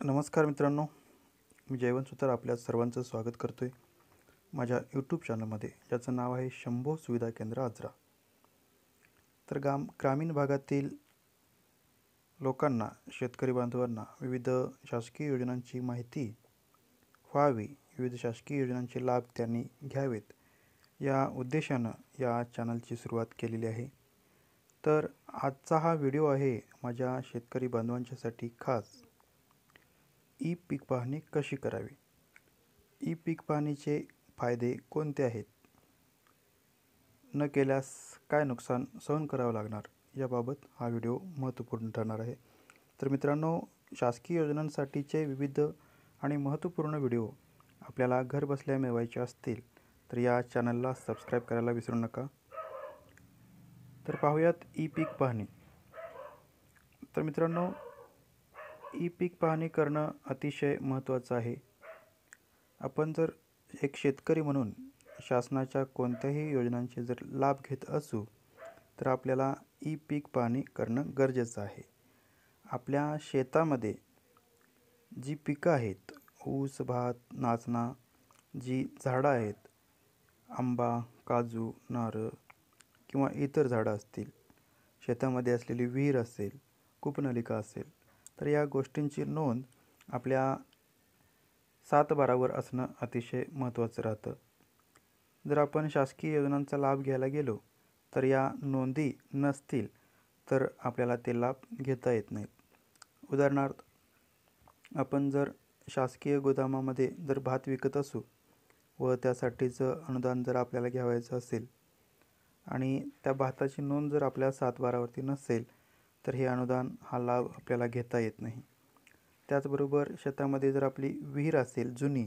नमस्कार मित्रांनो, मी जयवंत सुतार आपल्या सर्वांचं स्वागत करतोय माझ्या यूट्यूब चॅनलमध्ये, ज्याचं नाव आहे शंभो सुविधा केंद्र आजरा. तर ग्रामीण भागातील लोकांना, शेतकरी बांधवांना विविध शासकीय योजनांची माहिती व्हावी, विविध शासकीय योजनांचे लाभ त्यांनी घ्यावेत, या उद्देशानं या चॅनलची सुरुवात केलेली आहे. तर आजचा हा व्हिडिओ आहे माझ्या शेतकरी बांधवांच्यासाठी खास. ई पीक पाहणी कशी करावी, ई पीक पाहणीचे फायदे कोणते आहेत, न केल्यास काय नुकसान सहन करावं लागणार, याबाबत हा व्हिडिओ महत्त्वपूर्ण ठरणार आहे. तर मित्रांनो, शासकीय योजनांसाठीचे विविध आणि महत्त्वपूर्ण व्हिडिओ आपल्याला घर बसल्या मिळवायचे असतील तर या चॅनलला सबस्क्राईब करायला विसरू नका. तर पाहूयात ई पीक पाहणी. तर मित्रांनो, ई पीक पाहणी करणं अतिशय महत्त्वाचं आहे. आपण जर एक शेतकरी म्हणून शासनाच्या कोणत्याही योजनांचे जर लाभ घेत असू तर आपल्याला ई पीक पाहणी करणं गरजेचं आहे. आपल्या शेतामध्ये जी पिकं आहेत, ऊस, भात, नाचणा, जी झाडं आहेत, आंबा, काजू, नारळ किंवा इतर झाडं असतील, शेतामध्ये असलेली विहीर असेल, कूपनलिका असेल, तर या गोष्टींची नोंद आपल्या 7/12वर असणं अतिशय महत्त्वाचं राहतं. जर आपण शासकीय योजनांचा लाभ घ्यायला गेलो तर या नोंदी नसतील तर आपल्याला ते लाभ घेता येत नाहीत. उदाहरणार्थ, आपण जर शासकीय गोदामामध्ये जर भात विकत असू व त्यासाठीचं अनुदान जर आपल्याला घ्यावायचं असेल आणि त्या भाताची नोंद जर आपल्या 7/12वरती नसेल तर हे अनुदान, हा लाभ आपल्याला घेता येत नाही. त्याचबरोबर शेतामध्ये जर आपली विहीर असेल जुनी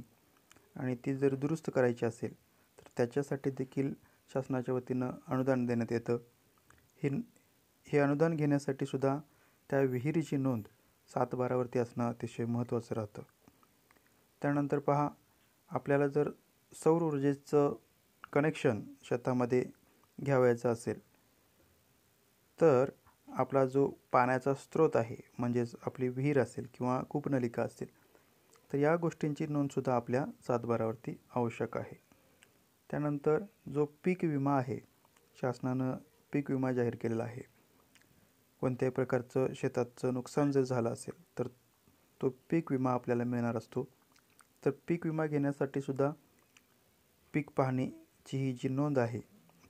आणि ती जर दुरुस्त करायची असेल तर त्याच्यासाठी देखील शासनाच्या वतीनं अनुदान देण्यात येतं. हे अनुदान घेण्यासाठी सुद्धा त्या विहिरीची नोंद 7/12वरती असणं अतिशय महत्त्वाचं राहतं. त्यानंतर पहा, आपल्याला जर सौर ऊर्जेचं कनेक्शन शेतामध्ये घ्यावायचं असेल तर आपला जो पाण्याचा स्रोत आहे, म्हणजेच आपली विहीर असेल किंवा कूपनलिका असेल, तर या गोष्टींची नोंदसुद्धा आपल्या 7/12वरती आवश्यक आहे. त्यानंतर जो पीक विमा आहे, शासनानं पीक विमा जाहीर केलेला आहे. कोणत्याही प्रकारचं शेताचं नुकसान जर झालं असेल तर तो पीक विमा आपल्याला मिळणार असतो. तर पीक विमा घेण्यासाठी सुद्धा पीक पाहणीची ही जी नोंद आहे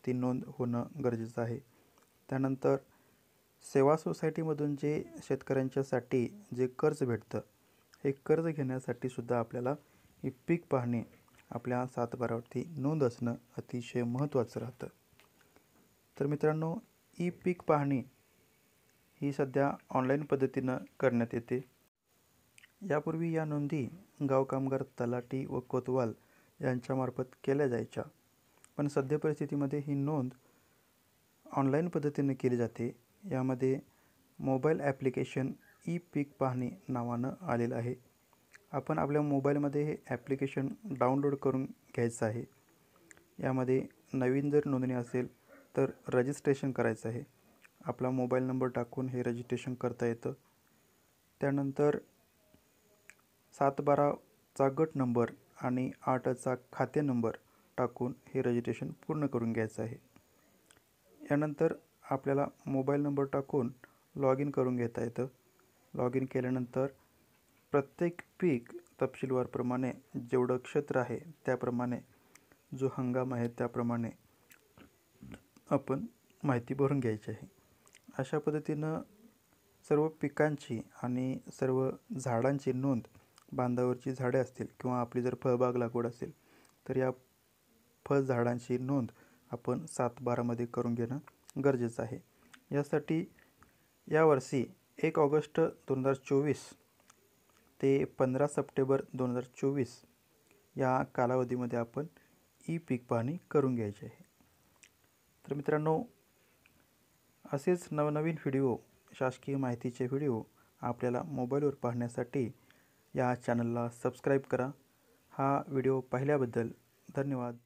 ती नोंद होणं गरजेचं आहे. त्यानंतर सेवा सोसायटीमधून जे शेतकऱ्यांच्यासाठी जे कर्ज भेटतं, हे कर्ज घेण्यासाठी सुद्धा आपल्याला ही पीक पाहणी आपल्या 7/12वरती नोंद असणं अतिशय महत्त्वाचं राहतं. तर मित्रांनो, ई पीक पाहणी ही सध्या ऑनलाईन पद्धतीनं करण्यात येते. यापूर्वी या नोंदी गाव कामगार, तलाठी व कोतवाल यांच्यामार्फत केल्या जायच्या, पण सध्या परिस्थितीमध्ये ही नोंद ऑनलाईन पद्धतीने केली जाते. यामध्ये मोबाईल ॲप्लिकेशन ई पीक पाहणी नावानं आलेलं आहे. आपण आपल्या मोबाईलमध्ये हे ॲप्लिकेशन डाउनलोड करून घ्यायचं आहे. यामध्ये नवीन जर नोंदणी असेल तर रजिस्ट्रेशन करायचं आहे. आपला मोबाईल नंबर टाकून हे रजिस्ट्रेशन करता येतं. त्यानंतर 7/12चा गट नंबर आणि 8चा खाते नंबर टाकून हे रजिस्ट्रेशन पूर्ण करून घ्यायचं आहे. यानंतर आपल्याला मोबाईल नंबर टाकून लॉग इन करून घेता येतं. लॉग इन केल्यानंतर प्रत्येक पीक तपशीलवारप्रमाणे जेवढं क्षेत्र आहे त्याप्रमाणे, जो हंगाम आहे त्याप्रमाणे आपण माहिती भरून घ्यायची आहे. अशा पद्धतीनं सर्व पिकांची आणि सर्व झाडांची नोंद, बांधावरची झाडे असतील किंवा आपली जर फळबाग लागवड असेल तर या फळझाडांची नोंद आपण 7/12मध्ये करून घेणं गरजेचं आहे. यासाठी यावर्षी 1 ऑगस्ट 2024 ते 15 सप्टेंबर 2024 या कालावधीमध्ये आपण ई पीक पाहणी करून घ्यायची आहे. तर मित्रांनो, असेच नवनवीन व्हिडिओ, शासकीय माहितीचे व्हिडिओ आपल्याला मोबाईलवर पाहण्यासाठी या चॅनलला सबस्क्राईब करा. हा व्हिडिओ पाहिल्याबद्दल धन्यवाद.